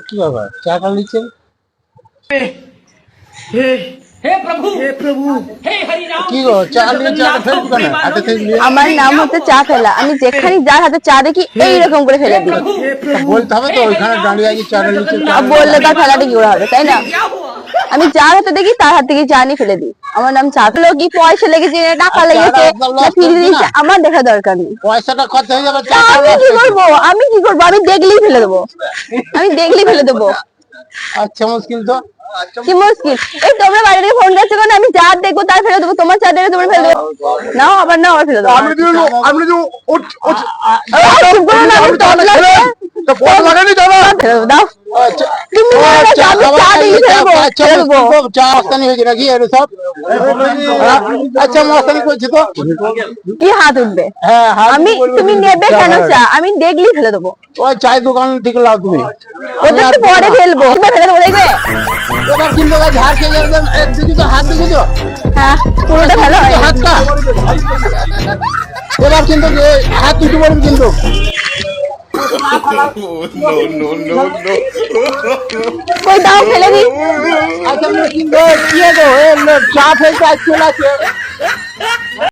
কি ব্যাপার চা খান নিচ্ছেন? কি গো চা নিয়ে চা ফেলবো কেন হাতে থেকে নিয়ে? আমার নাম হচ্ছে চা ফেলা। আমি যেখানে যার হাতে চা দেখি এইরকম করে ফেলে দিই। বলতে হবে তো ওইখানে দাঁড়িয়ে আছি চা নিচ্ছে। বললে তার ফেলাটা কি ওরা হবে, তাই না? আমি যার হাতে দেখি তার হাত থেকে চা নিয়ে ফেলে দিই। আমার নাম চা ফেলা। কি পয়সা লেগেছে, টাকা লেগেছে না ফিরে দিয়েছে, আমার দেখা দরকার নেই। পয়সাটা খরচ হয়ে যাবে। আমি কি করবো? আমি কি করবো? আমি দেখলেই ফেলে দেবো। আমি দেখলেই ফেলে দেবো। আচ্ছা মুশকিল তো। কি মুশকিল? এই তোমরা বাইরে থেকে ফোন করছো কেন? আমি যা দেখবো তার ফেলে দেবো। তোমার চা দেখে তোমরা ফেলে দেবো। নাও আবার নাও আবার ফেলে দেবো। আমি দাও তুমি চা মস্তানি হয়েছে নাকি এর সব? আচ্ছা মস্তানি করছি তো। কি হাত উঠবে? হ্যাঁ আমি তুমি নেবে কেন চা? আমি দেখলেই ফেলে দেবো। ওই চায়ের দোকান থেকে লাও তুমি। ওটা একটু পরে ফেলবো, ফেলে দেবো দেখবে। এবার কিন্তু ঝাড় খেয়ে যাবে। দেখি তো হাত দেখি তো। হ্যাঁ পুরোটা ফেলো। হাতটা এবার কিন্তু হাত দুটো বলুন কিন্তু। কই দাও ফেলে দিই। আচ্ছা কিন্তু কি গো চা ফেলতে চলে আসছে।